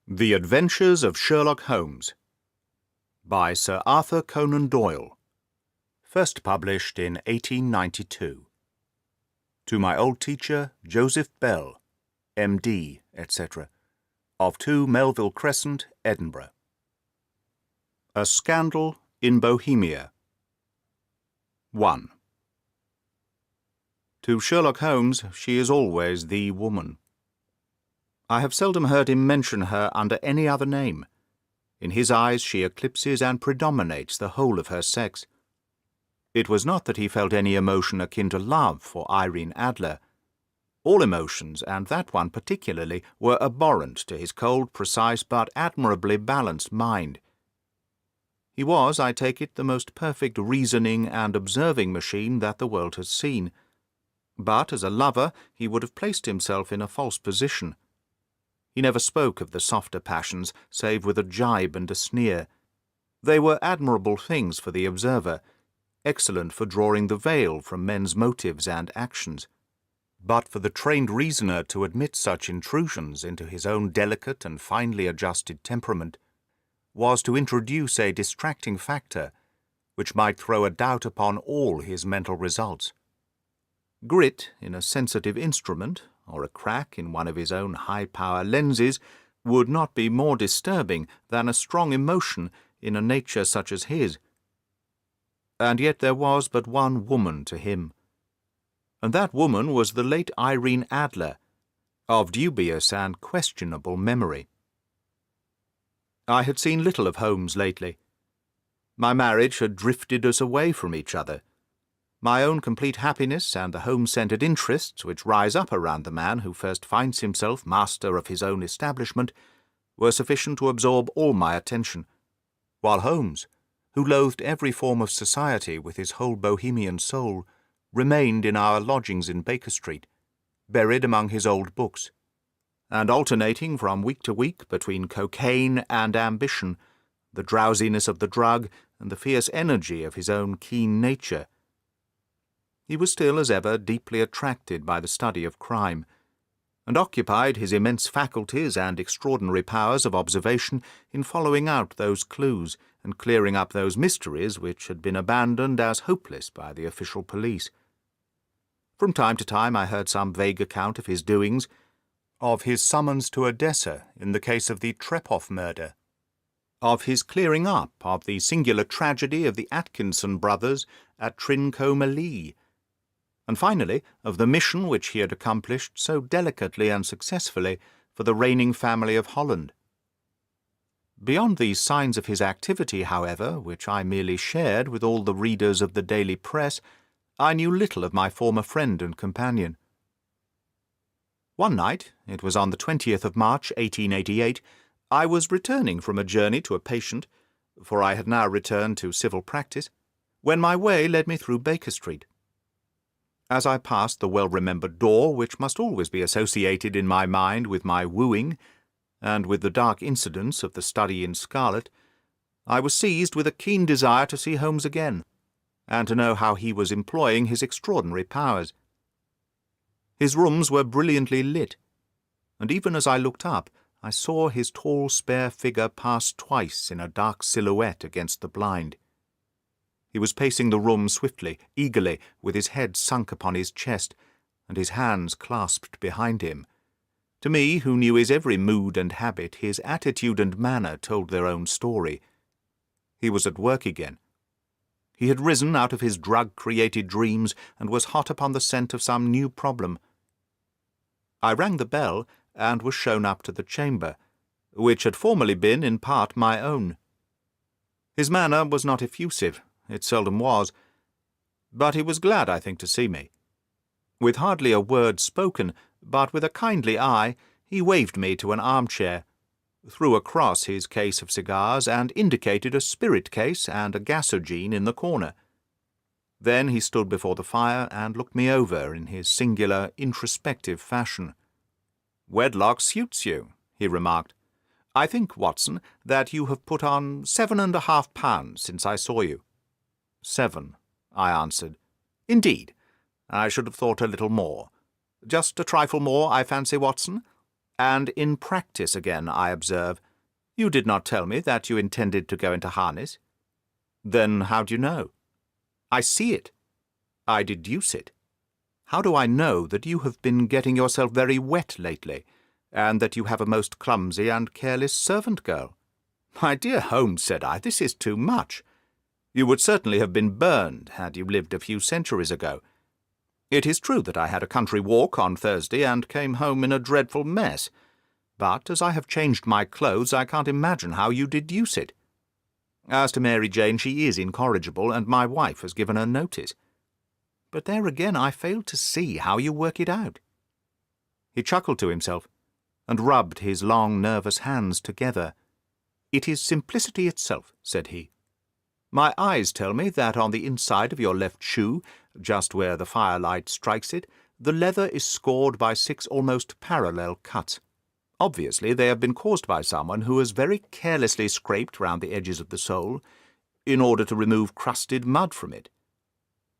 The Adventures of Sherlock Holmes by Sir Arthur Conan Doyle. First published in 1892. To my old teacher, Joseph Bell, M.D., etc., of 2 Melville Crescent, Edinburgh. A Scandal in Bohemia. 1. To Sherlock Holmes she is always the woman. I have seldom heard him mention her under any other name. In his eyes she eclipses and predominates the whole of her sex. It was not that he felt any emotion akin to love for Irene Adler. All emotions, and that one particularly, were abhorrent to his cold, precise, but admirably balanced mind. He was, I take it, the most perfect reasoning and observing machine that the world has seen. But as a lover he would have placed himself in a false position. He never spoke of the softer passions, save with a jibe and a sneer. They were admirable things for the observer, excellent for drawing the veil from men's motives and actions. But for the trained reasoner to admit such intrusions into his own delicate and finely adjusted temperament was to introduce a distracting factor which might throw a doubt upon all his mental results. Grit in a sensitive instrument, or a crack in one of his own high-power lenses, would not be more disturbing than a strong emotion in a nature such as his. And yet there was but one woman to him, and that woman was the late Irene Adler, of dubious and questionable memory. I had seen little of Holmes lately. My marriage had drifted us away from each other. My own complete happiness and the home-centred interests which rise up around the man who first finds himself master of his own establishment were sufficient to absorb all my attention, while Holmes, who loathed every form of society with his whole Bohemian soul, remained in our lodgings in Baker Street, buried among his old books, and alternating from week to week between cocaine and ambition, the drowsiness of the drug and the fierce energy of his own keen nature. He was still, as ever, deeply attracted by the study of crime, and occupied his immense faculties and extraordinary powers of observation in following out those clues and clearing up those mysteries which had been abandoned as hopeless by the official police. From time to time I heard some vague account of his doings, of his summons to Odessa in the case of the Trepoff murder, of his clearing up of the singular tragedy of the Atkinson brothers at Trincomalee, and finally of the mission which he had accomplished so delicately and successfully for the reigning family of Holland. Beyond these signs of his activity, however, which I merely shared with all the readers of the daily press, I knew little of my former friend and companion. One night, it was on the 20th of March, 1888, I was returning from a journey to a patient, for I had now returned to civil practice, when my way led me through Baker Street. As I passed the well-remembered door which must always be associated in my mind with my wooing, and with the dark incidents of the study in scarlet, I was seized with a keen desire to see Holmes again, and to know how he was employing his extraordinary powers. His rooms were brilliantly lit, and even as I looked up, I saw his tall, spare figure pass twice in a dark silhouette against the blind. He was pacing the room swiftly, eagerly, with his head sunk upon his chest, and his hands clasped behind him. To me, who knew his every mood and habit, his attitude and manner told their own story. He was at work again. He had risen out of his drug-created dreams and was hot upon the scent of some new problem. I rang the bell and was shown up to the chamber, which had formerly been in part my own. His manner was not effusive. It seldom was, but he was glad, I think, to see me. With hardly a word spoken, but with a kindly eye, he waved me to an armchair, threw across his case of cigars, and indicated a spirit case and a gasogene in the corner. Then he stood before the fire and looked me over in his singular, introspective fashion. "Wedlock suits you," he remarked. "I think, Watson, that you have put on 7½ pounds since I saw you." 7, I answered. "Indeed, I should have thought a little more. Just a trifle more, I fancy, Watson. And in practice again, I observe. You did not tell me that you intended to go into harness. Then how do you know? I see it. I deduce it. How do I know that you have been getting yourself very wet lately, and that you have a most clumsy and careless servant girl? My dear Holmes, said I, this is too much. You would certainly have been burned had you lived a few centuries ago. It is true that I had a country walk on Thursday and came home in a dreadful mess, but as I have changed my clothes, I can't imagine how you deduce it. As to Mary Jane, she is incorrigible, and my wife has given her notice. But there again I fail to see how you work it out. He chuckled to himself, and rubbed his long, nervous hands together. It is simplicity itself, said he. My eyes tell me that on the inside of your left shoe, just where the firelight strikes it, the leather is scored by 6 almost parallel cuts. Obviously they have been caused by someone who has very carelessly scraped round the edges of the sole, in order to remove crusted mud from it.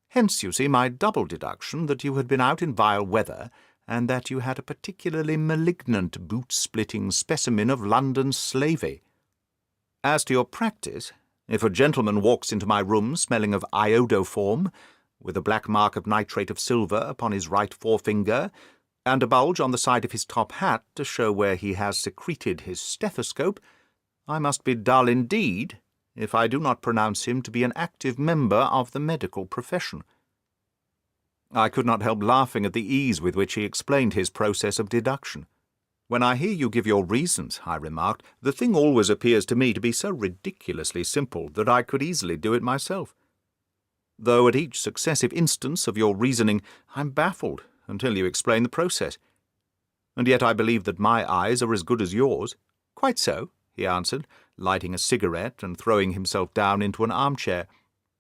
Hence, you see, my double deduction that you had been out in vile weather, and that you had a particularly malignant boot-splitting specimen of London slavey. As to your practice, if a gentleman walks into my room smelling of iodoform, with a black mark of nitrate of silver upon his right forefinger, and a bulge on the side of his top hat to show where he has secreted his stethoscope, I must be dull indeed if I do not pronounce him to be an active member of the medical profession. I could not help laughing at the ease with which he explained his process of deduction. When I hear you give your reasons, I remarked, the thing always appears to me to be so ridiculously simple that I could easily do it myself. Though at each successive instance of your reasoning I'm baffled until you explain the process. And yet I believe that my eyes are as good as yours. Quite so, he answered, lighting a cigarette and throwing himself down into an armchair.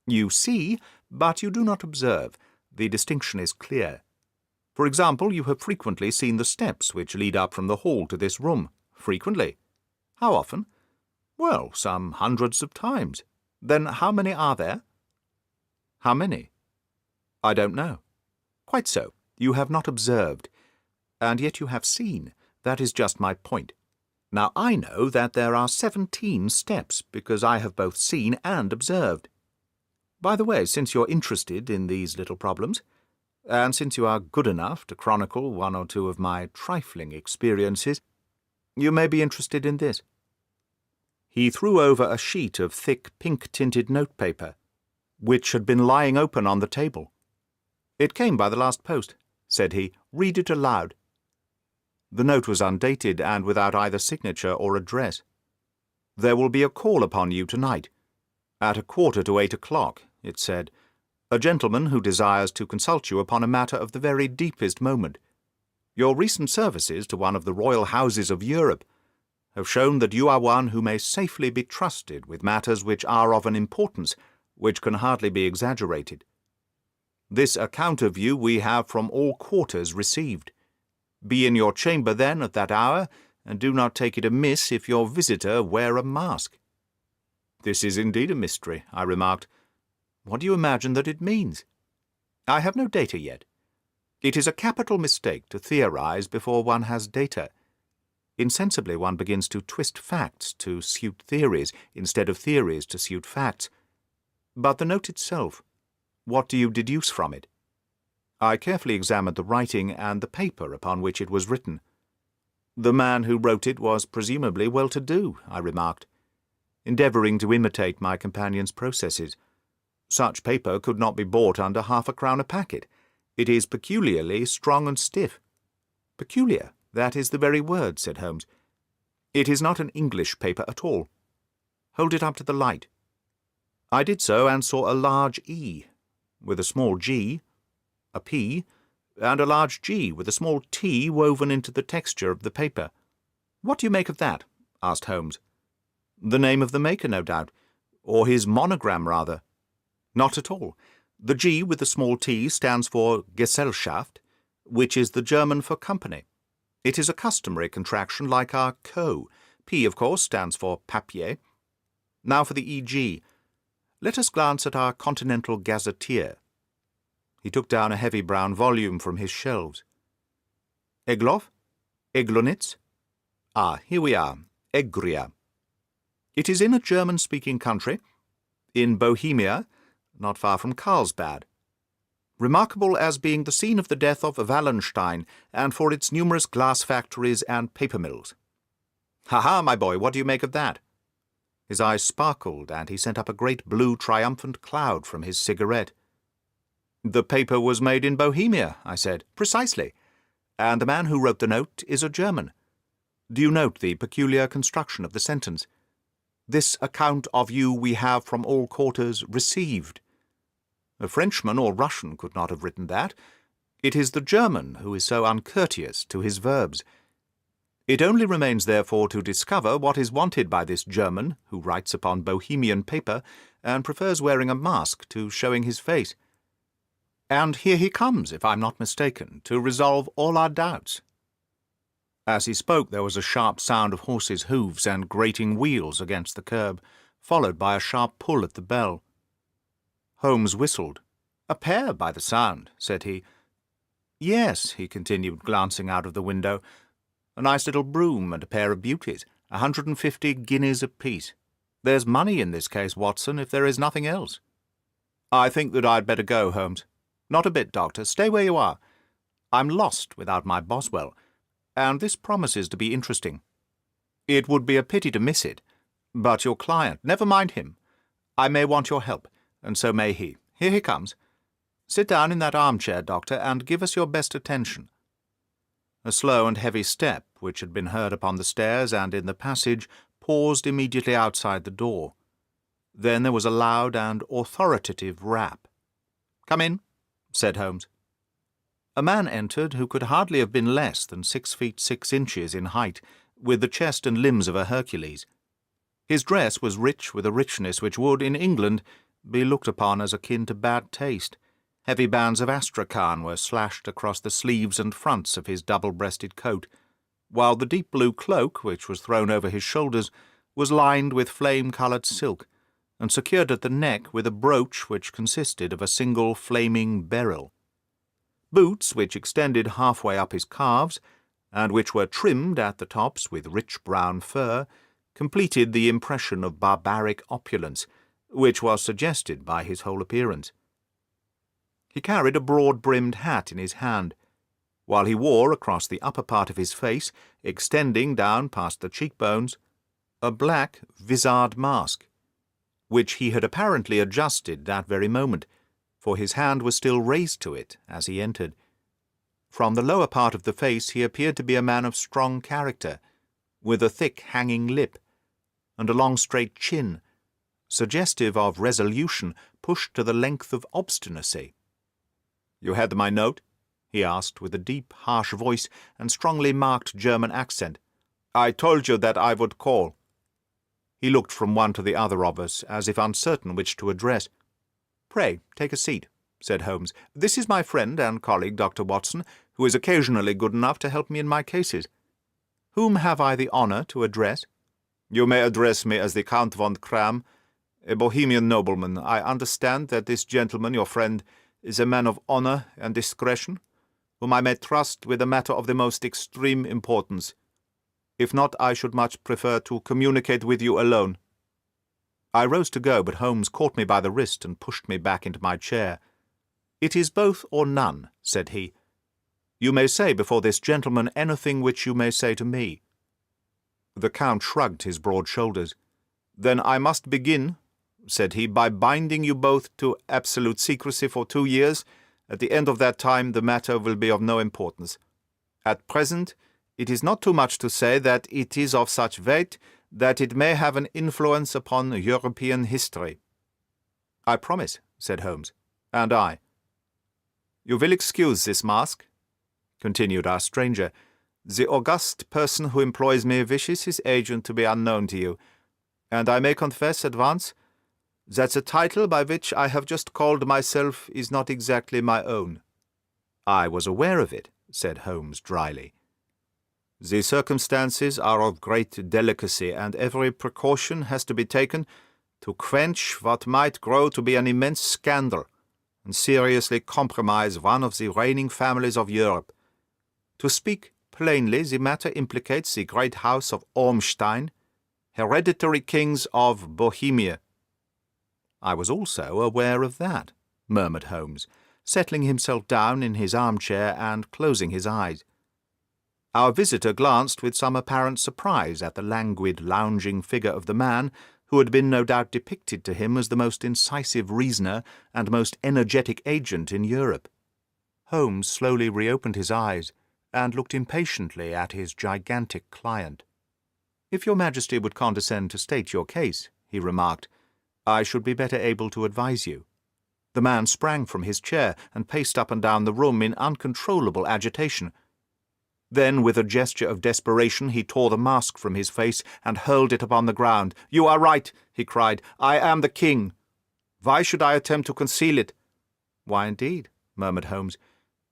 You see, but you do not observe. The distinction is clear. For example, you have frequently seen the steps which lead up from the hall to this room. Frequently. How often? Well, some hundreds of times. Then how many are there? How many? I don't know. Quite so. You have not observed. And yet you have seen. That is just my point. Now I know that there are 17 steps, because I have both seen and observed. By the way, since you're interested in these little problems, and since you are good enough to chronicle 1 or 2 of my trifling experiences, you may be interested in this. He threw over a sheet of thick pink-tinted notepaper, which had been lying open on the table. It came by the last post, said he. Read it aloud. The note was undated and without either signature or address. There will be a call upon you tonight. At 7:45, it said. A gentleman who desires to consult you upon a matter of the very deepest moment. Your recent services to one of the royal houses of Europe have shown that you are one who may safely be trusted with matters which are of an importance which can hardly be exaggerated. This account of you we have from all quarters received. Be in your chamber, then, at that hour, and do not take it amiss if your visitor wear a mask. This is indeed a mystery, I remarked. What do you imagine that it means? I have no data yet. It is a capital mistake to theorize before one has data. Insensibly one begins to twist facts to suit theories, instead of theories to suit facts. But the note itself, what do you deduce from it? I carefully examined the writing and the paper upon which it was written. The man who wrote it was presumably well-to-do, I remarked, endeavouring to imitate my companion's processes. Such paper could not be bought under £0.50 a packet. It is peculiarly strong and stiff. Peculiar, that is the very word, said Holmes. It is not an English paper at all. Hold it up to the light. I did so and saw a large E, with a small g, a P, and a large G with a small T woven into the texture of the paper. What do you make of that? Asked Holmes. The name of the maker, no doubt, or his monogram, rather. Not at all. The G with the small T stands for Gesellschaft, which is the German for company. It is a customary contraction like our Co. P, of course, stands for papier. Now for the E.G. Let us glance at our Continental Gazetteer. He took down a heavy brown volume from his shelves. Egloff? Eglonitz? Ah, here we are. Egria. It is in a German-speaking country, in Bohemia, not far from Carlsbad. Remarkable as being the scene of the death of Wallenstein, and for its numerous glass factories and paper mills. Ha-ha, my boy, what do you make of that? His eyes sparkled, and he sent up a great blue triumphant cloud from his cigarette. The paper was made in Bohemia, I said. Precisely. And the man who wrote the note is a German. Do you note the peculiar construction of the sentence? This account of you we have from all quarters received. A Frenchman or Russian could not have written that. It is the German who is so uncourteous to his verbs. It only remains, therefore, to discover what is wanted by this German, who writes upon Bohemian paper, and prefers wearing a mask to showing his face. And here he comes, if I'm not mistaken, to resolve all our doubts. As he spoke, there was a sharp sound of horses' hoofs and grating wheels against the curb, followed by a sharp pull at the bell. Holmes whistled. "A pair, by the sound," said he. "Yes," he continued, glancing out of the window. "A nice little brougham and a pair of beauties, 150 guineas apiece. There's money in this case, Watson, if there is nothing else." "I think that I'd better go, Holmes." "Not a bit, Doctor. Stay where you are. I'm lost without my Boswell, and this promises to be interesting. It would be a pity to miss it. But your client, never mind him. I may want your help, and so may he. Here he comes. Sit down in that armchair, Doctor, and give us your best attention." A slow and heavy step, which had been heard upon the stairs and in the passage, paused immediately outside the door. Then there was a loud and authoritative rap. "Come in," said Holmes. A man entered who could hardly have been less than 6 feet 6 inches in height, with the chest and limbs of a Hercules. His dress was rich with a richness which would, in England, be looked upon as akin to bad taste. Heavy bands of astrakhan were slashed across the sleeves and fronts of his double-breasted coat, while the deep blue cloak, which was thrown over his shoulders, was lined with flame-coloured silk, and secured at the neck with a brooch which consisted of a single flaming beryl. Boots, which extended halfway up his calves, and which were trimmed at the tops with rich brown fur, completed the impression of barbaric opulence, which was suggested by his whole appearance. He carried a broad-brimmed hat in his hand, while he wore across the upper part of his face, extending down past the cheekbones, a black vizard mask, which he had apparently adjusted that very moment, for his hand was still raised to it as he entered. From the lower part of the face he appeared to be a man of strong character, with a thick hanging lip, and a long straight chin, suggestive of resolution pushed to the length of obstinacy. "You had my note?" he asked, with a deep, harsh voice and strongly marked German accent. "I told you that I would call." He looked from one to the other of us, as if uncertain which to address. "Pray, take a seat," said Holmes. "This is my friend and colleague, Dr. Watson, who is occasionally good enough to help me in my cases. Whom have I the honour to address?" "You may address me as the Count von Kram, a Bohemian nobleman. I understand that this gentleman, your friend, is a man of honour and discretion, whom I may trust with a matter of the most extreme importance. If not, I should much prefer to communicate with you alone." I rose to go, but Holmes caught me by the wrist and pushed me back into my chair. "It is both or none," said he. "You may say before this gentleman anything which you may say to me." The Count shrugged his broad shoulders. "Then I must begin," said he, "by binding you both to absolute secrecy for 2 years. At the end of that time the matter will be of no importance. At present, it is not too much to say that it is of such weight that it may have an influence upon European history." "I promise," said Holmes. "And I." "You will excuse this mask," continued our stranger. "The august person who employs me wishes his agent to be unknown to you, and I may confess at once that the title by which I have just called myself is not exactly my own." "I was aware of it," said Holmes dryly. "The circumstances are of great delicacy, and every precaution has to be taken to quench what might grow to be an immense scandal and seriously compromise one of the reigning families of Europe. To speak plainly the matter implicates the great house of Ormstein, hereditary kings of Bohemia." "I was also aware of that," murmured Holmes, settling himself down in his armchair and closing his eyes. Our visitor glanced with some apparent surprise at the languid, lounging figure of the man who had been no doubt depicted to him as the most incisive reasoner and most energetic agent in Europe. Holmes slowly reopened his eyes and looked impatiently at his gigantic client. "If your Majesty would condescend to state your case," he remarked, "I should be better able to advise you." The man sprang from his chair and paced up and down the room in uncontrollable agitation. Then, with a gesture of desperation, he tore the mask from his face and hurled it upon the ground. "You are right," he cried. "I am the king. Why should I attempt to conceal it?" "Why, indeed?" murmured Holmes.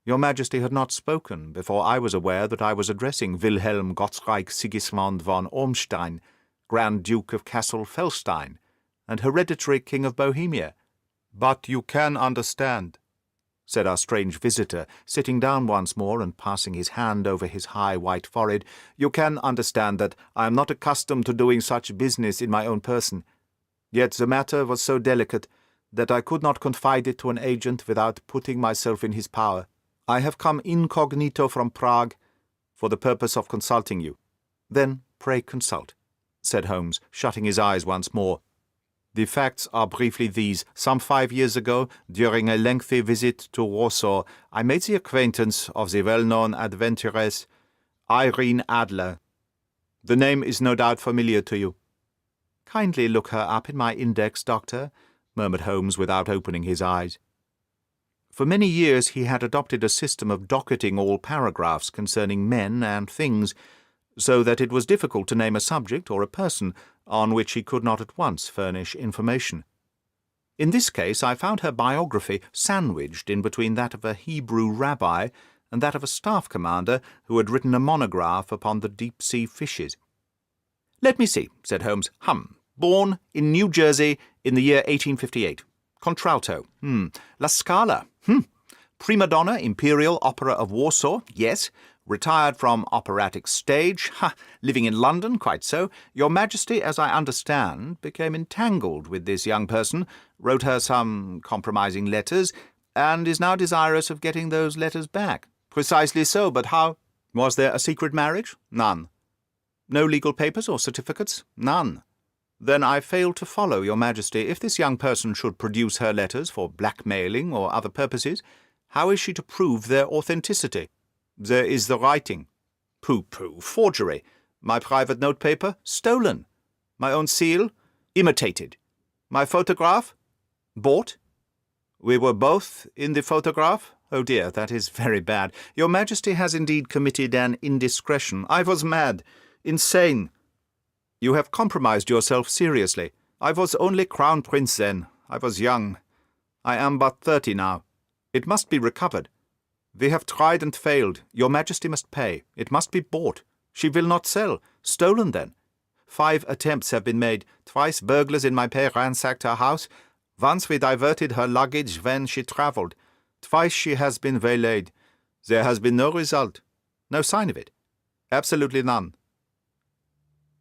"Your Majesty had not spoken before I was aware that I was addressing Wilhelm Gottsreich Sigismund von Ormstein, Grand Duke of Cassel-Felstein, and hereditary King of Bohemia. But you can understand," said our strange visitor, sitting down once more and passing his hand over his high white forehead, "you can understand that I am not accustomed to doing such business in my own person. Yet the matter was so delicate that I could not confide it to an agent without putting myself in his power. I have come incognito from Prague for the purpose of consulting you." "Then pray consult," said Holmes, shutting his eyes once more. "The facts are briefly these. Some 5 years ago, during a lengthy visit to Warsaw, I made the acquaintance of the well-known adventuress Irene Adler. The name is no doubt familiar to you." "Kindly look her up in my index, Doctor," murmured Holmes without opening his eyes. For many years he had adopted a system of docketing all paragraphs concerning men and things, so that it was difficult to name a subject or a person on which he could not at once furnish information. In this case I found her biography sandwiched in between that of a Hebrew rabbi and that of a staff commander who had written a monograph upon the deep-sea fishes. "Let me see," said Holmes. Born in New Jersey in the year 1858. Contralto. La Scala. Prima donna, Imperial Opera of Warsaw. Yes. Retired from operatic stage. Living in London. Quite so. Your Majesty, as I understand, became entangled with this young person, wrote her some compromising letters, and is now desirous of getting those letters back. Precisely so, but how? Was there a secret marriage? None. No legal papers or certificates? None. Then I fail to follow, Your Majesty. If this young person should produce her letters for blackmailing or other purposes, how is she to prove their authenticity? There is the writing. Pooh, forgery. My private notepaper? Stolen. My own seal? Imitated. My photograph? Bought. We were both in the photograph? Oh dear, that is very bad. Your Majesty has indeed committed an indiscretion. I was mad. Insane. You have compromised yourself seriously. I was only Crown Prince then. I was young. I am but 30 now. It must be recovered. We have tried and failed. Your Majesty must pay. It must be bought. She will not sell. Stolen then. 5 attempts have been made. Twice burglars in my pay ransacked her house. Once we diverted her luggage when she travelled. Twice she has been waylaid. There has been no result. No sign of it. Absolutely none.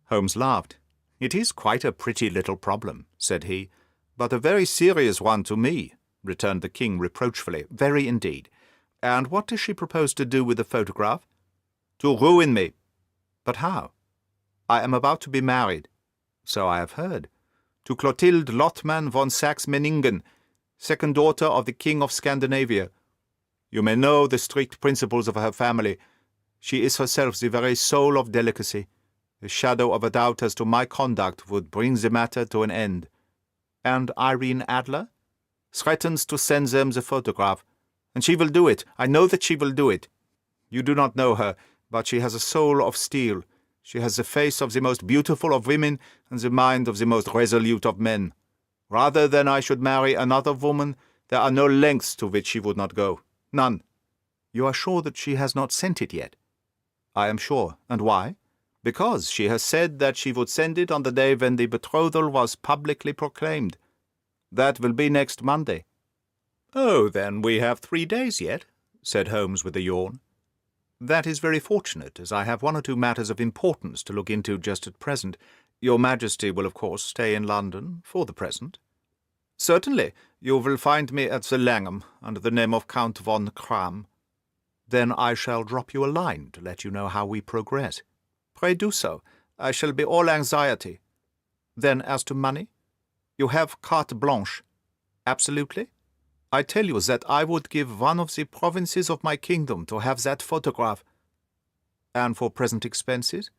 Holmes laughed. "It is quite a pretty little problem," said he. "But a very serious one to me," returned the king reproachfully. "Very indeed. And what does she propose to do with the photograph?" "To ruin me." "But how?" "I am about to be married." "So I have heard." "To Clotilde Lothman von Saxe-Meiningen, second daughter of the King of Scandinavia. You may know the strict principles of her family. She is herself the very soul of delicacy. The shadow of a doubt as to my conduct would bring the matter to an end." "And Irene Adler?" "Threatens to send them the photograph. And she will do it. I know that she will do it. You do not know her, but she has a soul of steel. She has the face of the most beautiful of women and the mind of the most resolute of men. Rather than I should marry another woman, there are no lengths to which she would not go. None." "You are sure that she has not sent it yet?" "I am sure. And why?" "Because she has said that she would send it on the day when the betrothal was publicly proclaimed. That will be next Monday." "Oh, then we have 3 days yet," said Holmes with a yawn. "That is very fortunate, as I have one or two matters of importance to look into just at present. Your Majesty will, of course, stay in London for the present." "Certainly. You will find me at the Langham, under the name of Count von Kram." "Then I shall drop you a line to let you know how we progress." "Pray do so. I shall be all anxiety." "Then as to money?" "You have carte blanche." "Absolutely?" "I tell you that I would give one of the provinces of my kingdom to have that photograph." "And for present expenses?"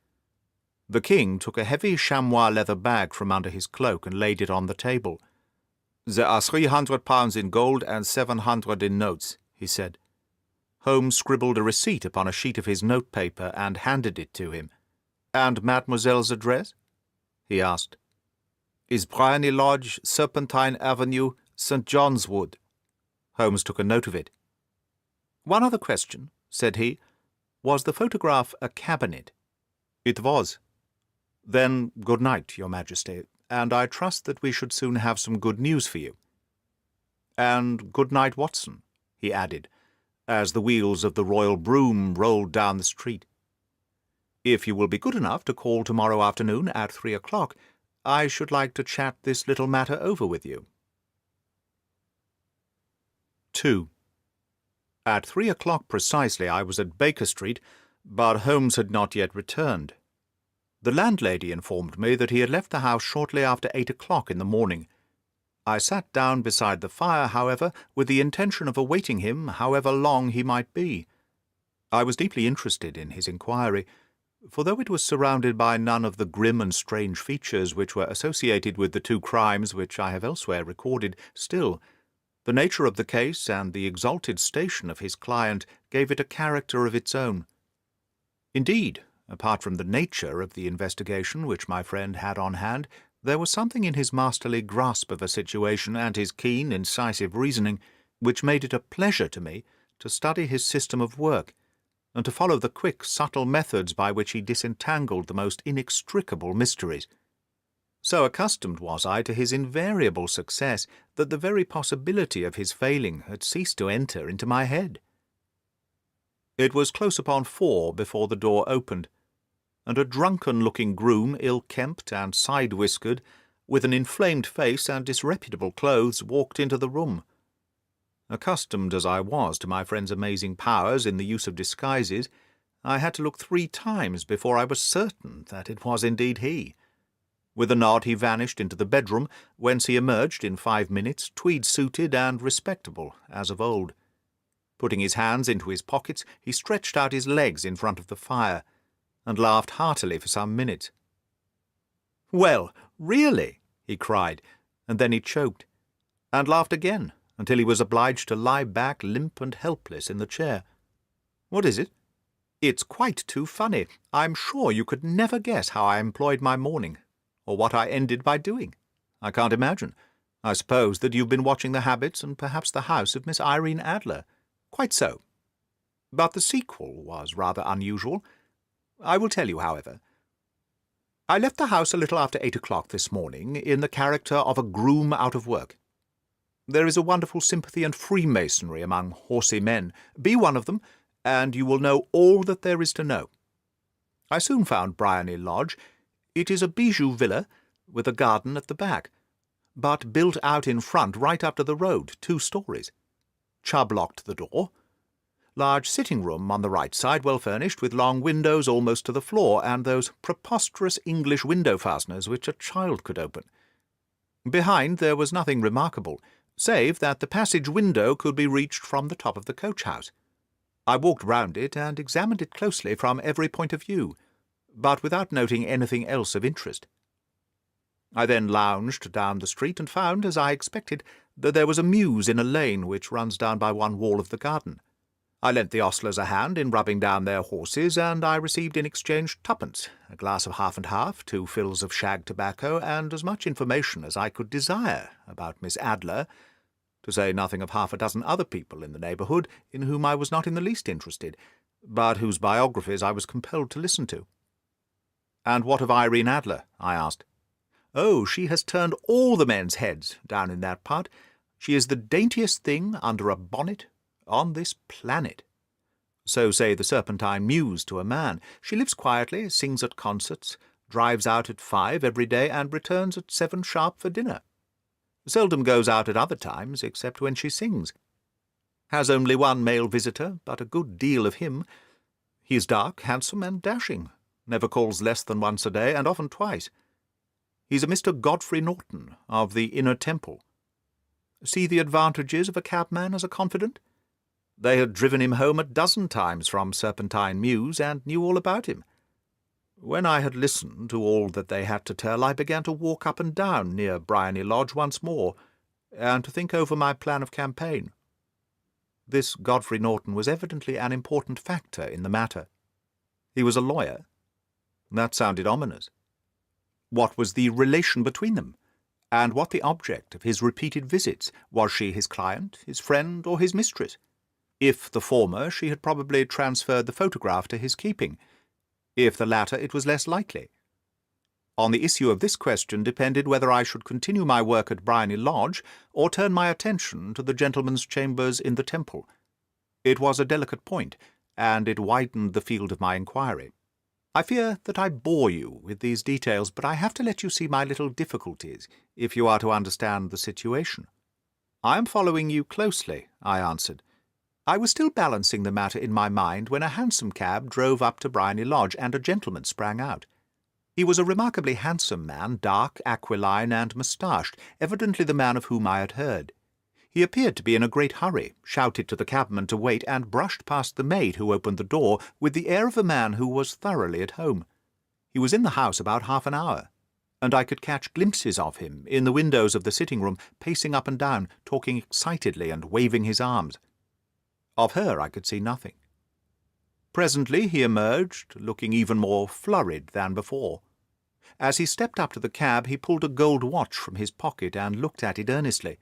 The king took a heavy chamois leather bag from under his cloak and laid it on the table. "There are £300 in gold and 700 in notes," he said. Holmes scribbled a receipt upon a sheet of his notepaper and handed it to him. "And mademoiselle's address?" he asked. "Is Briony Lodge, Serpentine Avenue, St. John's Wood." Holmes took a note of it. "One other question," said he. "Was the photograph a cabinet?" "It was." "Then good night, Your Majesty, and I trust that we should soon have some good news for you. And good night, Watson," he added, as the wheels of the royal brougham rolled down the street. "If you will be good enough to call tomorrow afternoon at 3 o'clock, I should like to chat this little matter over with you." 2. At 3 o'clock precisely I was at Baker Street, but Holmes had not yet returned. The landlady informed me that he had left the house shortly after 8 o'clock in the morning. I sat down beside the fire, however, with the intention of awaiting him, however long he might be. I was deeply interested in his inquiry, for though it was surrounded by none of the grim and strange features which were associated with the two crimes which I have elsewhere recorded, still, the nature of the case and the exalted station of his client gave it a character of its own. Indeed, apart from the nature of the investigation which my friend had on hand, there was something in his masterly grasp of a situation and his keen, incisive reasoning which made it a pleasure to me to study his system of work, and to follow the quick, subtle methods by which he disentangled the most inextricable mysteries. So accustomed was I to his invariable success that the very possibility of his failing had ceased to enter into my head. It was close upon 4 before the door opened, and a drunken-looking groom, ill-kempt and side-whiskered, with an inflamed face and disreputable clothes, walked into the room. Accustomed as I was to my friend's amazing powers in the use of disguises, I had to look 3 times before I was certain that it was indeed he. With a nod he vanished into the bedroom, whence he emerged in 5 minutes, tweed-suited and respectable, as of old. Putting his hands into his pockets, he stretched out his legs in front of the fire, and laughed heartily for some minutes. "Well, really," he cried, and then he choked, and laughed again, until he was obliged to lie back limp and helpless in the chair. "What is it?" "It's quite too funny. I'm sure you could never guess how I employed my morning, or what I ended by doing. I can't imagine. I suppose that you've been watching the habits and perhaps the house of Miss Irene Adler. Quite so. But the sequel was rather unusual. I will tell you, however. I left the house a little after 8 o'clock this morning in the character of a groom out of work. There is a wonderful sympathy and freemasonry among horsey men. Be one of them, and you will know all that there is to know. I soon found Briony Lodge. It is a bijou villa, with a garden at the back, but built out in front right up to the road, 2 stories. Chubb locked the door. Large sitting-room on the right side, well furnished, with long windows almost to the floor, and those preposterous English window-fasteners which a child could open. Behind there was nothing remarkable, save that the passage window could be reached from the top of the coach-house. I walked round it and examined it closely from every point of view, but without noting anything else of interest. I then lounged down the street and found, as I expected, that there was a mews in a lane which runs down by one wall of the garden. I lent the ostlers a hand in rubbing down their horses, and I received in exchange 2pence, a glass of half and half, 2 fills of shag tobacco, and as much information as I could desire about Miss Adler, to say nothing of 6 other people in the neighbourhood in whom I was not in the least interested, but whose biographies I was compelled to listen to. "And what of Irene Adler?" I asked. "Oh, she has turned all the men's heads down in that part. She is the daintiest thing under a bonnet on this planet. So say the Serpentine Muse to a man. She lives quietly, sings at concerts, drives out at 5 every day, and returns at 7 sharp for dinner. Seldom goes out at other times, except when she sings. Has only one male visitor, but a good deal of him. He is dark, handsome, and dashing, never calls less than once a day, and often twice. He's a Mr. Godfrey Norton, of the Inner Temple. See the advantages of a cabman as a confidant? They had driven him home a dozen times from Serpentine Mews, and knew all about him. When I had listened to all that they had to tell, I began to walk up and down near Briony Lodge once more, and to think over my plan of campaign. This Godfrey Norton was evidently an important factor in the matter. He was a lawyer. That sounded ominous. What was the relation between them? And what the object of his repeated visits? Was she his client, his friend, or his mistress? If the former, she had probably transferred the photograph to his keeping. If the latter, it was less likely. On the issue of this question depended whether I should continue my work at Briony Lodge or turn my attention to the gentleman's chambers in the Temple. It was a delicate point, and it widened the field of my inquiry. I fear that I bore you with these details, but I have to let you see my little difficulties, if you are to understand the situation. I am following you closely, I answered. I was still balancing the matter in my mind when a hansom cab drove up to Briony Lodge, and a gentleman sprang out. He was a remarkably handsome man, dark, aquiline, and moustached, evidently the man of whom I had heard. He appeared to be in a great hurry, shouted to the cabman to wait, and brushed past the maid who opened the door with the air of a man who was thoroughly at home. He was in the house about half an hour, and I could catch glimpses of him in the windows of the sitting-room, pacing up and down, talking excitedly and waving his arms. Of her I could see nothing. Presently he emerged, looking even more flurried than before. As he stepped up to the cab, he pulled a gold watch from his pocket and looked at it earnestly.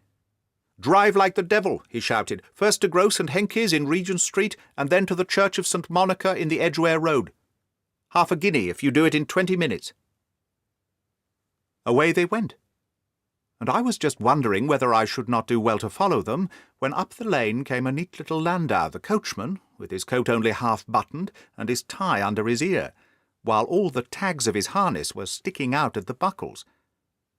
"Drive like the devil," he shouted, "first to Gross and Henke's in Regent Street, and then to the Church of St. Monica in the Edgware Road. Half a guinea if you do it in 20 minutes. Away they went, and I was just wondering whether I should not do well to follow them, when up the lane came a neat little landau, the coachman, with his coat only half buttoned and his tie under his ear, while all the tags of his harness were sticking out at the buckles.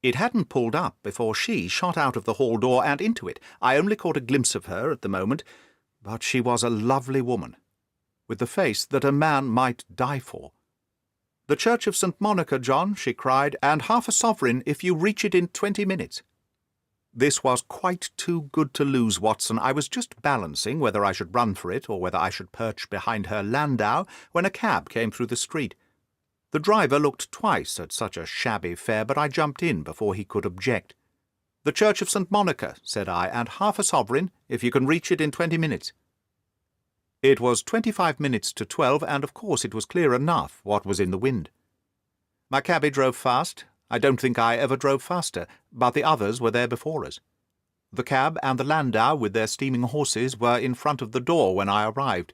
It hadn't pulled up before she shot out of the hall door and into it. I only caught a glimpse of her at the moment, but she was a lovely woman, with the face that a man might die for. "The Church of St. Monica, John," she cried, "and half a sovereign if you reach it in 20 minutes. This was quite too good to lose, Watson. I was just balancing whether I should run for it or whether I should perch behind her landau when a cab came through the street. The driver looked twice at such a shabby fare, but I jumped in before he could object. "The Church of St. Monica," said I, "and half a sovereign if you can reach it in 20 minutes. It was 25 minutes to 12, and of course it was clear enough what was in the wind. My cabby drove fast. I don't think I ever drove faster, but the others were there before us. The cab and the landau with their steaming horses were in front of the door when I arrived.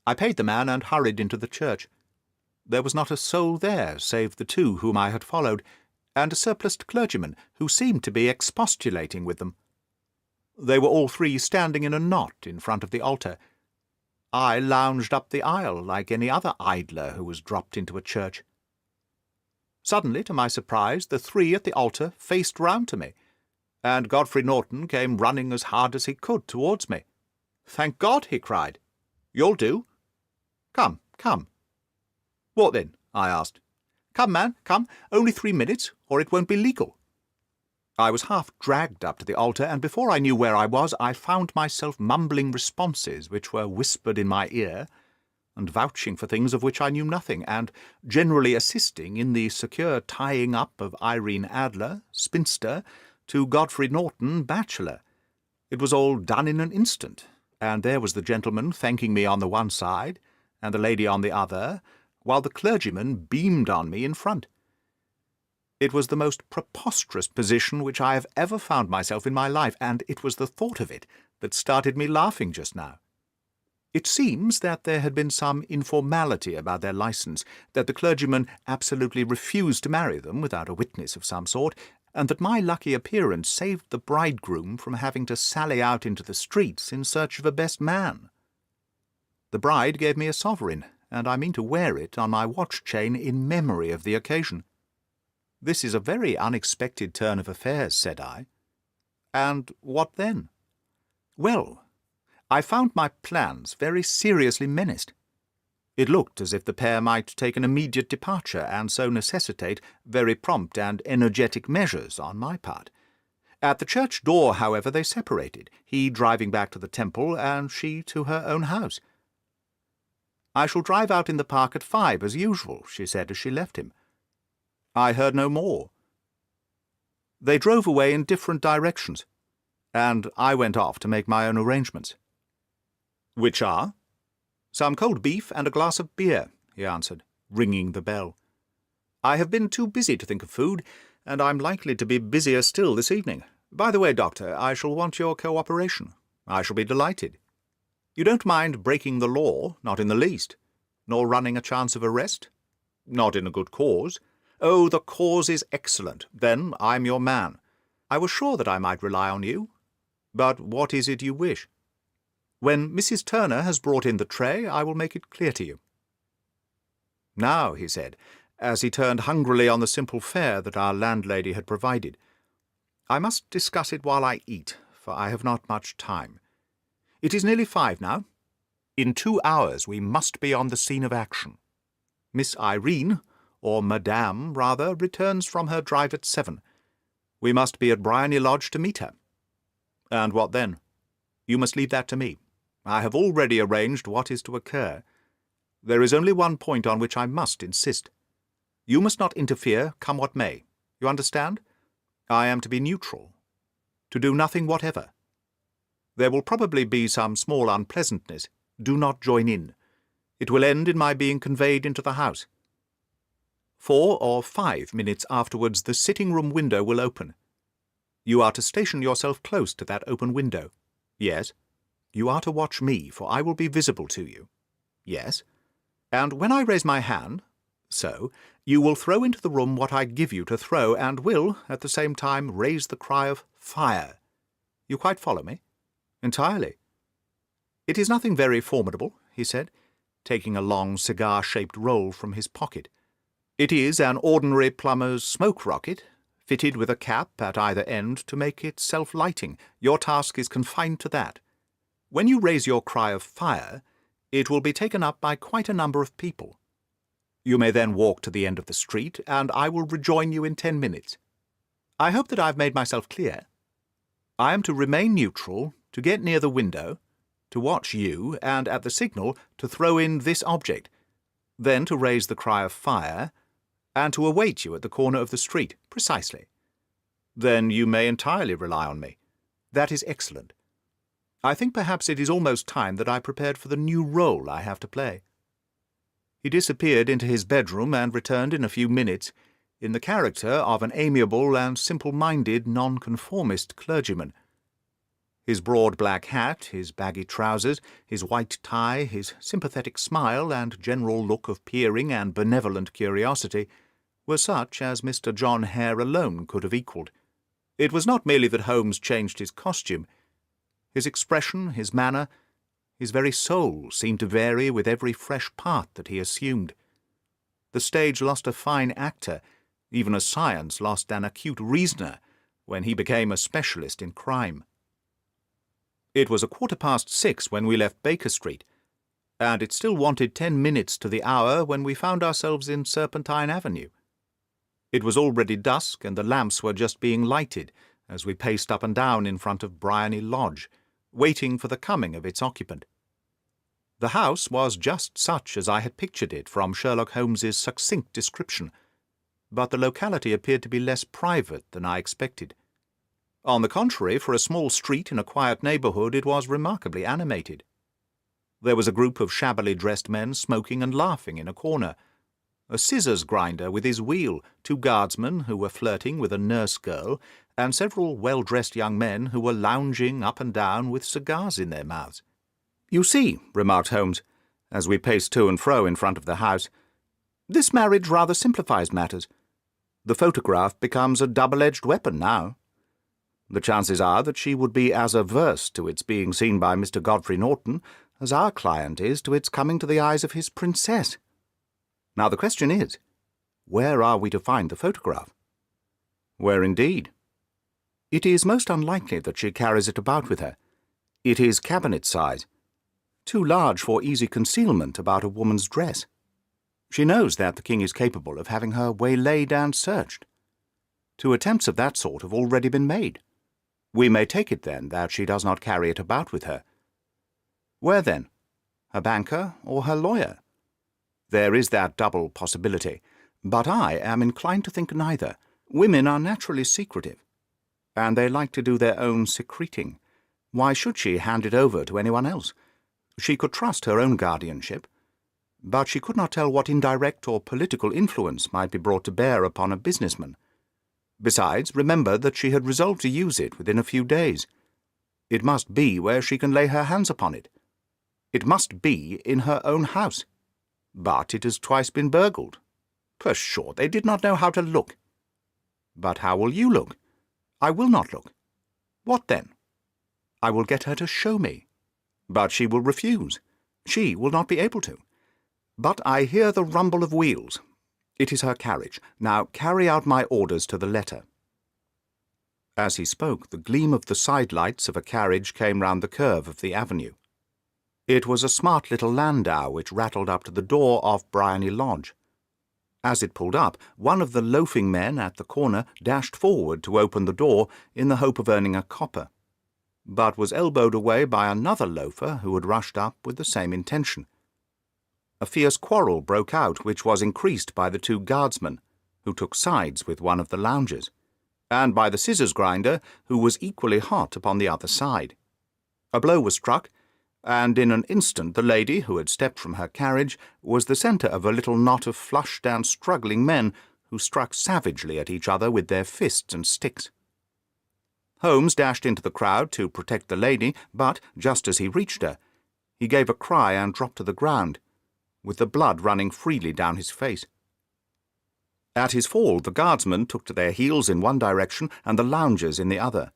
I paid the man and hurried into the church. There was not a soul there save the two whom I had followed, and a surpliced clergyman who seemed to be expostulating with them. They were all three standing in a knot in front of the altar. I lounged up the aisle like any other idler who was dropped into a church. Suddenly, to my surprise, the three at the altar faced round to me, and Godfrey Norton came running as hard as he could towards me. "Thank God!" he cried. "You'll do. Come, come." "What then?" I asked. "Come, man, come. Only 3 minutes, or it won't be legal." I was half dragged up to the altar, and before I knew where I was, I found myself mumbling responses which were whispered in my ear, and vouching for things of which I knew nothing, and generally assisting in the secure tying up of Irene Adler, spinster, to Godfrey Norton, bachelor. It was all done in an instant, and there was the gentleman thanking me on the one side, and the lady on the other, while the clergyman beamed on me in front. It was the most preposterous position which I have ever found myself in my life, and it was the thought of it that started me laughing just now. It seems that there had been some informality about their licence, that the clergyman absolutely refused to marry them without a witness of some sort, and that my lucky appearance saved the bridegroom from having to sally out into the streets in search of a best man. The bride gave me a sovereign, and I mean to wear it on my watch chain in memory of the occasion." "This is a very unexpected turn of affairs," said I. "And what then?" "Well, I found my plans very seriously menaced. It looked as if the pair might take an immediate departure, and so necessitate very prompt and energetic measures on my part. At the church door, however, they separated, he driving back to the temple, and she to her own house. "I shall drive out in the park at 5, as usual," she said as she left him. I heard no more. They drove away in different directions, and I went off to make my own arrangements. "Which are?" "Some cold beef and a glass of beer," he answered, ringing the bell. "I have been too busy to think of food, and I'm likely to be busier still this evening. By the way, Doctor, I shall want your cooperation. I shall be delighted. You don't mind breaking the law, not in the least, nor running a chance of arrest? Not in a good cause? Oh, the cause is excellent. Then I'm your man. I was sure that I might rely on you. But what is it you wish? When Mrs. Turner has brought in the tray, I will make it clear to you." "Now," he said, as he turned hungrily on the simple fare that our landlady had provided, "I must discuss it while I eat, for I have not much time. It is nearly 5 now. In 2 hours we must be on the scene of action. Miss Irene, or Madame, rather, returns from her drive at 7. We must be at Briony Lodge to meet her. And what then? You must leave that to me. I have already arranged what is to occur. There is only one point on which I must insist. You must not interfere, come what may. You understand? I am to be neutral, to do nothing whatever. There will probably be some small unpleasantness. Do not join in. It will end in my being conveyed into the house. 4 or 5 minutes afterwards the sitting-room window will open. You are to station yourself close to that open window. Yes. You are to watch me, for I will be visible to you. Yes. And when I raise my hand, so, you will throw into the room what I give you to throw, and will, at the same time, raise the cry of 'Fire!' You quite follow me?" "Entirely." "It is nothing very formidable," he said, taking a long cigar-shaped roll from his pocket. "It is an ordinary plumber's smoke rocket, fitted with a cap at either end to make it self-lighting. Your task is confined to that. When you raise your cry of 'Fire!' it will be taken up by quite a number of people. You may then walk to the end of the street, and I will rejoin you in 10 minutes. I hope that I have made myself clear. I am to remain neutral, to get near the window, to watch you, and at the signal to throw in this object, then to raise the cry of 'Fire!' and to await you at the corner of the street, precisely. Then you may entirely rely on me. That is excellent. I think perhaps it is almost time that I prepared for the new role I have to play." He disappeared into his bedroom and returned in a few minutes, in the character of an amiable and simple-minded nonconformist clergyman. His broad black hat, his baggy trousers, his white tie, his sympathetic smile, and general look of peering and benevolent curiosity were such as Mr. John Hare alone could have equalled. It was not merely that Holmes changed his costume. His expression, his manner, his very soul seemed to vary with every fresh part that he assumed. The stage lost a fine actor, even as science lost an acute reasoner, when he became a specialist in crime. It was 6:15 when we left Baker Street, and it still wanted 10 minutes to the hour when we found ourselves in Serpentine Avenue. It was already dusk, and the lamps were just being lighted as we paced up and down in front of Briony Lodge, waiting for the coming of its occupant. The house was just such as I had pictured it from Sherlock Holmes's succinct description, but the locality appeared to be less private than I expected. On the contrary, for a small street in a quiet neighbourhood, it was remarkably animated. There was a group of shabbily dressed men smoking and laughing in a corner, a scissors grinder with his wheel, 2 guardsmen who were flirting with a nurse-girl, and several well-dressed young men who were lounging up and down with cigars in their mouths. "You see," remarked Holmes, as we paced to and fro in front of the house, "this marriage rather simplifies matters. The photograph becomes a double-edged weapon now. The chances are that she would be as averse to its being seen by Mr. Godfrey Norton as our client is to its coming to the eyes of his princess. Now the question is, where are we to find the photograph? Where indeed? It is most unlikely that she carries it about with her. It is cabinet size, too large for easy concealment about a woman's dress. She knows that the king is capable of having her waylaid and searched. Two attempts of that sort have already been made. We may take it, then, that she does not carry it about with her. Where, then? Her banker or her lawyer? There is that double possibility, but I am inclined to think neither. Women are naturally secretive, and they like to do their own secreting. Why should she hand it over to anyone else? She could trust her own guardianship, but she could not tell what indirect or political influence might be brought to bear upon a businessman. Besides, remember that she had resolved to use it within a few days. It must be where she can lay her hands upon it. It must be in her own house. But it has twice been burgled. Pshaw, they did not know how to look. But how will you look? I will not look. What then? I will get her to show me. But she will refuse. She will not be able to. But I hear the rumble of wheels. It is her carriage. Now carry out my orders to the letter. As he spoke, the gleam of the side-lights of a carriage came round the curve of the avenue. It was a smart little landau which rattled up to the door of Briony Lodge. As it pulled up, one of the loafing men at the corner dashed forward to open the door in the hope of earning a copper, but was elbowed away by another loafer who had rushed up with the same intention. A fierce quarrel broke out, which was increased by the two guardsmen, who took sides with one of the loungers, and by the scissors-grinder, who was equally hot upon the other side. A blow was struck, and in an instant the lady, who had stepped from her carriage, was the centre of a little knot of flushed and struggling men, who struck savagely at each other with their fists and sticks. Holmes dashed into the crowd to protect the lady, but, just as he reached her, he gave a cry and dropped to the ground, with the blood running freely down his face. At his fall, the guardsmen took to their heels in one direction and the loungers in the other,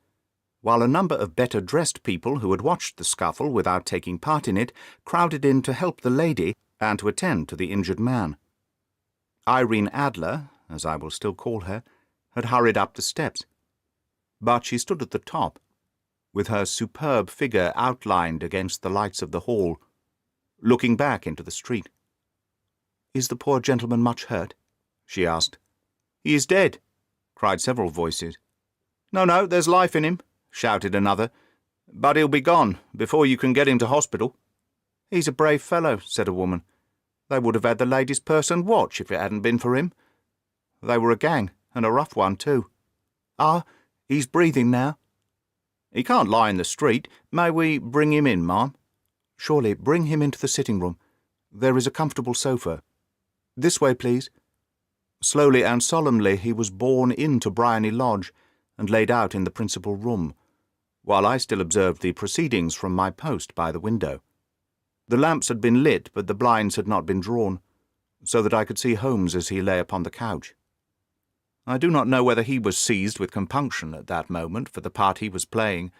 while a number of better-dressed people who had watched the scuffle without taking part in it crowded in to help the lady and to attend to the injured man. Irene Adler, as I will still call her, had hurried up the steps, but she stood at the top, with her superb figure outlined against the lights of the hall, looking back into the street. "Is the poor gentleman much hurt?" she asked. "He is dead," cried several voices. No, there's life in him," shouted another, "but he'll be gone before you can get him to hospital." "He's a brave fellow," said a woman. "They would have had the lady's purse and watch if it hadn't been for him. They were a gang, and a rough one too. Ah, he's breathing now." "He can't lie in the street. May we bring him in, ma'am?" "Surely, bring him into the sitting-room. There is a comfortable sofa. This way, please." Slowly and solemnly he was borne into Briony Lodge and laid out in the principal room, while I still observed the proceedings from my post by the window. The lamps had been lit, but the blinds had not been drawn, so that I could see Holmes as he lay upon the couch. I do not know whether he was seized with compunction at that moment for the part he was playing,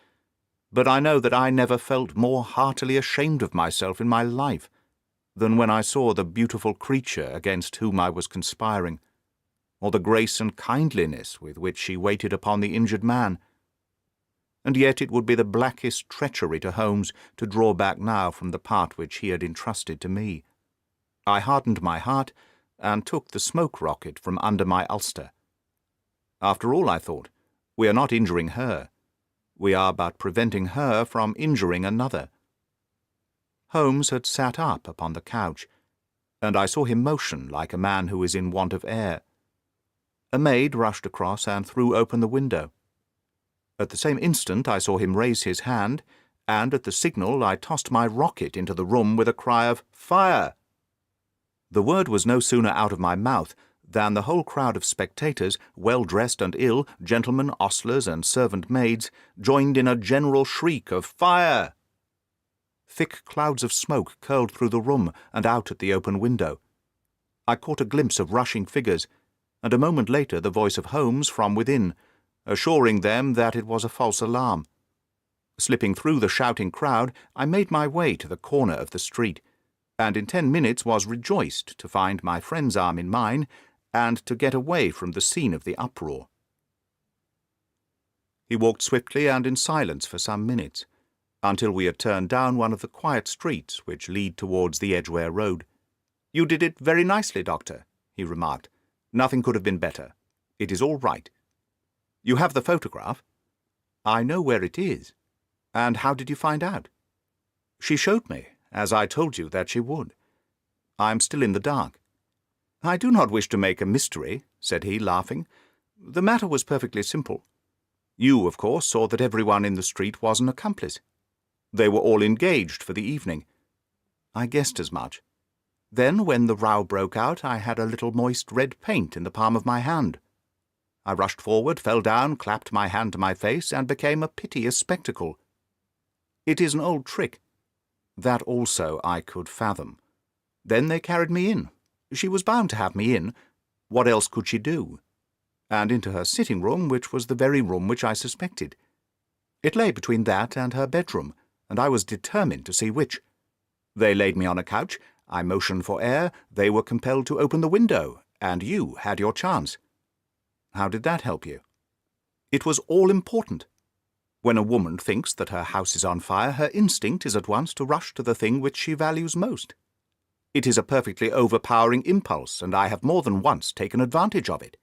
but I know that I never felt more heartily ashamed of myself in my life than when I saw the beautiful creature against whom I was conspiring, or the grace and kindliness with which she waited upon the injured man. And yet it would be the blackest treachery to Holmes to draw back now from the part which he had entrusted to me. I hardened my heart and took the smoke-rocket from under my ulster. After all, I thought, we are not injuring her. We are but preventing her from injuring another. Holmes had sat up upon the couch, and I saw him motion like a man who is in want of air. A maid rushed across and threw open the window. At the same instant I saw him raise his hand, and at the signal I tossed my rocket into the room with a cry of "Fire!" The word was no sooner out of my mouth than the whole crowd of spectators, well-dressed and ill, gentlemen, ostlers, and servant-maids, joined in a general shriek of "Fire!" Thick clouds of smoke curled through the room and out at the open window. I caught a glimpse of rushing figures, and a moment later the voice of Holmes from within, assuring them that it was a false alarm. Slipping through the shouting crowd, I made my way to the corner of the street, and in 10 minutes was rejoiced to find my friend's arm in mine and to get away from the scene of the uproar. He walked swiftly and in silence for some minutes, until we had turned down one of the quiet streets which lead towards the Edgware Road. "You did it very nicely, Doctor," he remarked. "Nothing could have been better. It is all right. You have the photograph?" "I know where it is." "And how did you find out?" "She showed me, as I told you that she would. I am still in the dark." "I do not wish to make a mystery," said he, laughing. "The matter was perfectly simple. You, of course, saw that everyone in the street was an accomplice. They were all engaged for the evening." "I guessed as much. Then, when the row broke out, I had a little moist red paint in the palm of my hand. I rushed forward, fell down, clapped my hand to my face, and became a piteous spectacle. It is an old trick. That also I could fathom. Then they carried me in. She was bound to have me in. What else could she do? And into her sitting-room, which was the very room which I suspected. It lay between that and her bedroom, and I was determined to see which. They laid me on a couch, I motioned for air, they were compelled to open the window, and you had your chance. How did that help you? It was all important. When a woman thinks that her house is on fire, her instinct is at once to rush to the thing which she values most. It is a perfectly overpowering impulse, and I have more than once taken advantage of it.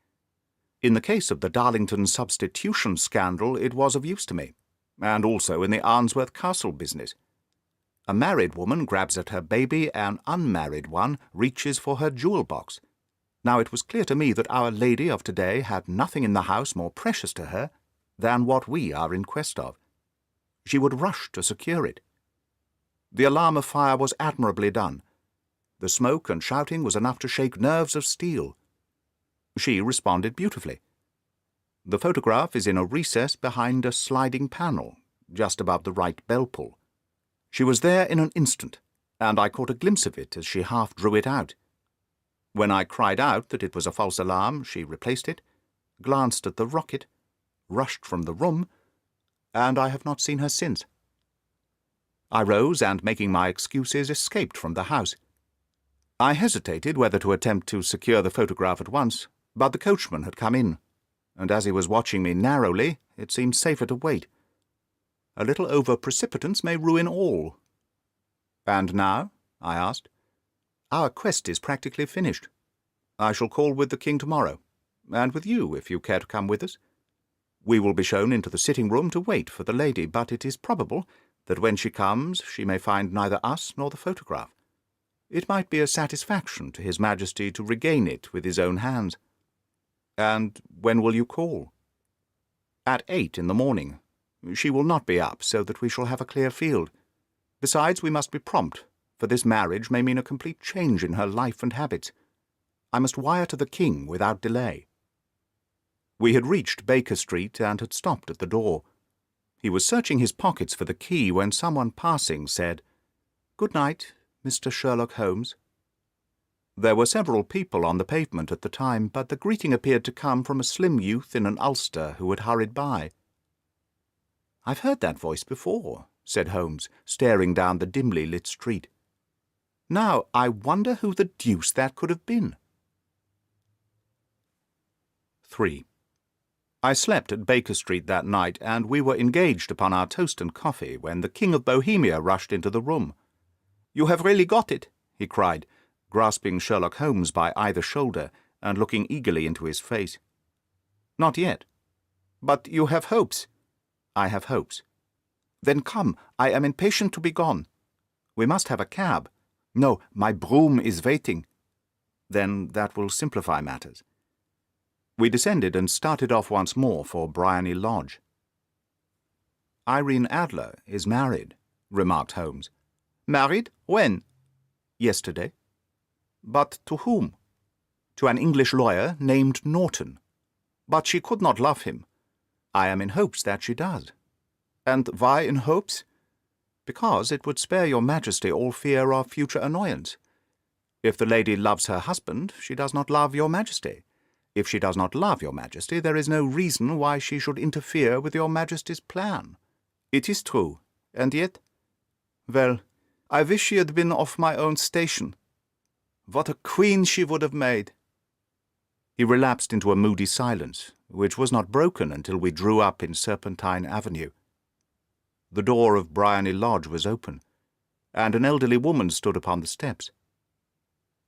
In the case of the Darlington substitution scandal, it was of use to me, and also in the Arnsworth Castle business. A married woman grabs at her baby, an unmarried one reaches for her jewel box. Now it was clear to me that Our Lady of today had nothing in the house more precious to her than what we are in quest of. She would rush to secure it. The alarm of fire was admirably done. The smoke and shouting was enough to shake nerves of steel. She responded beautifully. The photograph is in a recess behind a sliding panel, just above the right bell-pull. She was there in an instant, and I caught a glimpse of it as she half drew it out. When I cried out that it was a false alarm, she replaced it, glanced at the rocket, rushed from the room, and I have not seen her since. I rose and, making my excuses, escaped from the house. I hesitated whether to attempt to secure the photograph at once, but the coachman had come in, and as he was watching me narrowly, it seemed safer to wait. A little over-precipitance may ruin all. "And now?" I asked. "Our quest is practically finished. I shall call with the king tomorrow, and with you, if you care to come with us. We will be shown into the sitting-room to wait for the lady, but it is probable that when she comes she may find neither us nor the photograph. It might be a satisfaction to His Majesty to regain it with his own hands." "And when will you call?" "At 8 in the morning. She will not be up, so that we shall have a clear field. Besides, we must be prompt, for this marriage may mean a complete change in her life and habits. I must wire to the king without delay." We had reached Baker Street and had stopped at the door. He was searching his pockets for the key when someone passing said, "Good night, Mr. Sherlock Holmes." There were several people on the pavement at the time, but the greeting appeared to come from a slim youth in an ulster who had hurried by. "I've heard that voice before," said Holmes, staring down the dimly lit street. "Now, I wonder who the deuce that could have been." 3. I slept at Baker Street that night, and we were engaged upon our toast and coffee when the King of Bohemia rushed into the room. "You have really got it," he cried, grasping Sherlock Holmes by either shoulder and looking eagerly into his face. "Not yet." "But you have hopes?" "I have hopes." "Then come, I am impatient to be gone." "We must have a cab." "No, my brougham is waiting." "Then that will simplify matters." We descended and started off once more for Briony Lodge. "Irene Adler is married," remarked Holmes. "Married? When?" "Yesterday." "But to whom?" "To an English lawyer named Norton." "But she could not love him." "I am in hopes that she does." "And why in hopes?" "Because it would spare your Majesty all fear of future annoyance. If the lady loves her husband, she does not love your Majesty. If she does not love your Majesty, there is no reason why she should interfere with your Majesty's plan. It is true, and yet, well, I wish she had been of my own station. What a queen she would have made!" He relapsed into a moody silence, which was not broken until we drew up in Serpentine Avenue. The door of Briony Lodge was open, and an elderly woman stood upon the steps.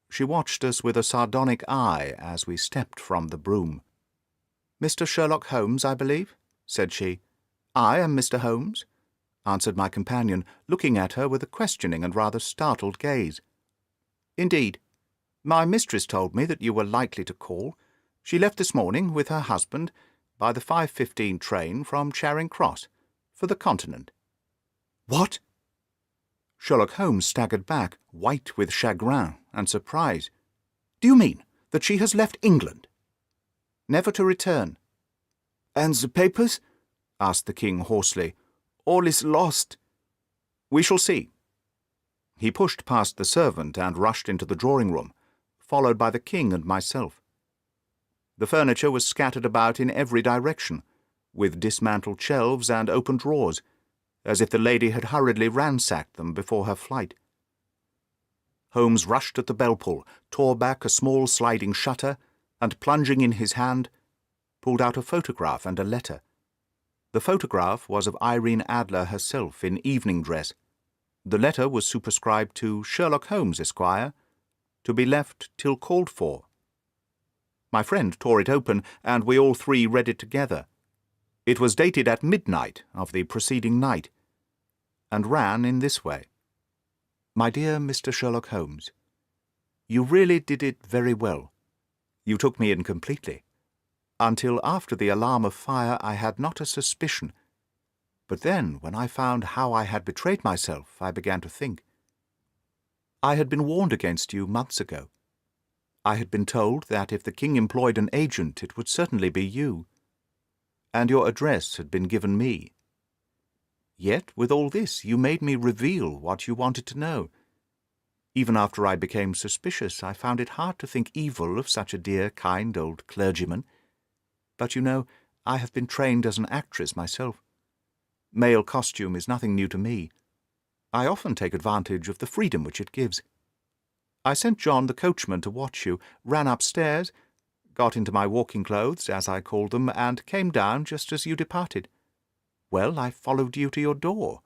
She watched us with a sardonic eye as we stepped from the brougham. "Mr. Sherlock Holmes, I believe?" said she. "I am Mr. Holmes," answered my companion, looking at her with a questioning and rather startled gaze. "Indeed. My mistress told me that you were likely to call. She left this morning with her husband by the 5:15 train from Charing Cross for the Continent." "What?" Sherlock Holmes staggered back, white with chagrin and surprise. "Do you mean that she has left England?" "Never to return." "And the papers?" asked the king hoarsely. "All is lost." "We shall see." He pushed past the servant and rushed into the drawing-room, followed by the king and myself. The furniture was scattered about in every direction, with dismantled shelves and open drawers, as if the lady had hurriedly ransacked them before her flight. Holmes rushed at the bell-pull, tore back a small sliding shutter, and, plunging in his hand, pulled out a photograph and a letter. The photograph was of Irene Adler herself in evening dress. The letter was superscribed to Sherlock Holmes, Esquire, to be left till called for. My friend tore it open, and we all three read it together. It was dated at midnight of the preceding night, and ran in this way. "My dear Mr. Sherlock Holmes, you really did it very well. You took me in completely. Until after the alarm of fire I had not a suspicion. But then, when I found how I had betrayed myself, I began to think. I had been warned against you months ago. I had been told that if the king employed an agent, it would certainly be you. And your address had been given me. Yet, with all this, you made me reveal what you wanted to know. Even after I became suspicious, I found it hard to think evil of such a dear, kind old clergyman. But you know, I have been trained as an actress myself. Male costume is nothing new to me. I often take advantage of the freedom which it gives. I sent John the coachman to watch you, ran upstairs, got into my walking clothes, as I called them, and came down just as you departed. Well, I followed you to your door,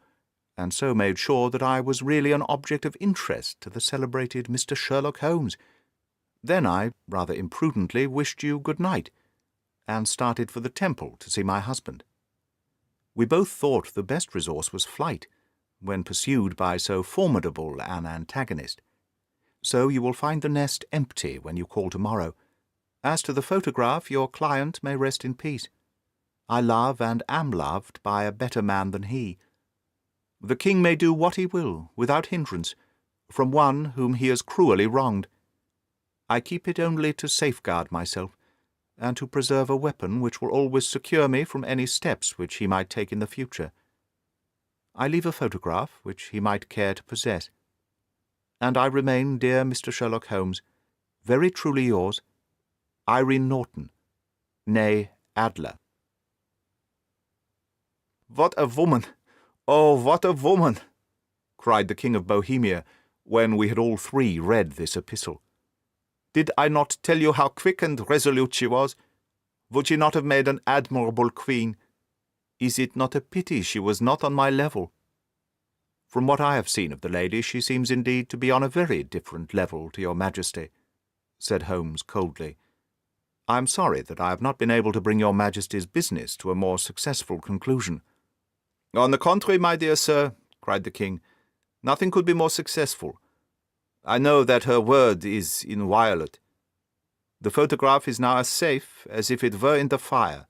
and so made sure that I was really an object of interest to the celebrated Mr. Sherlock Holmes. Then I, rather imprudently, wished you good night, and started for the Temple to see my husband. We both thought the best resource was flight, when pursued by so formidable an antagonist. So you will find the nest empty when you call tomorrow. As to the photograph, your client may rest in peace. I love and am loved by a better man than he. The king may do what he will, without hindrance, from one whom he has cruelly wronged. I keep it only to safeguard myself, and to preserve a weapon which will always secure me from any steps which he might take in the future. I leave a photograph which he might care to possess. And I remain, dear Mr. Sherlock Holmes, very truly yours, Irene Norton, née Adler." "What a woman! Oh, what a woman!" cried the King of Bohemia, when we had all three read this epistle. "Did I not tell you how quick and resolute she was? Would she not have made an admirable queen? Is it not a pity she was not on my level?" "From what I have seen of the lady, she seems indeed to be on a very different level to your Majesty," said Holmes coldly. "I am sorry that I have not been able to bring your Majesty's business to a more successful conclusion." "On the contrary, my dear sir," cried the king, "nothing could be more successful. I know that her word is inviolate. The photograph is now as safe as if it were in the fire."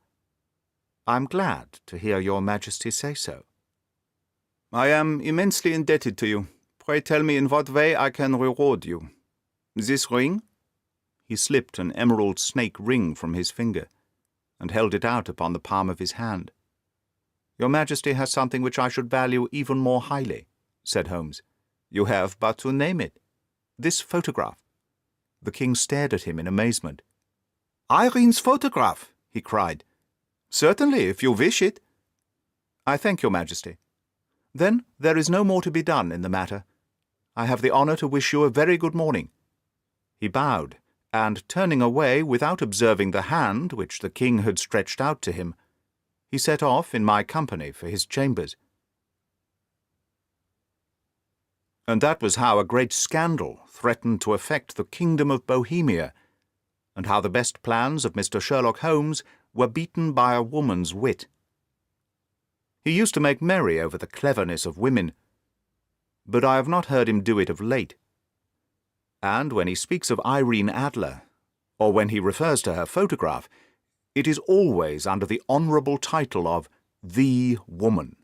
"I am glad to hear your Majesty say so." "I am immensely indebted to you. Pray tell me in what way I can reward you. This ring?" He slipped an emerald snake ring from his finger, and held it out upon the palm of his hand. "Your Majesty has something which I should value even more highly," said Holmes. "You have but to name it. This photograph." The king stared at him in amazement. "Irene's photograph!" he cried. "Certainly, if you wish it." I thank your Majesty. Then there is no more to be done in the matter. I have the honour to wish you a very good morning." He bowed, and turning away without observing the hand which the king had stretched out to him, he set off in my company for his chambers. And that was how a great scandal threatened to affect the kingdom of Bohemia, and how the best plans of Mr. Sherlock Holmes were beaten by a woman's wit. He used to make merry over the cleverness of women, but I have not heard him do it of late. And when he speaks of Irene Adler, or when he refers to her photograph, it is always under the honourable title of the woman.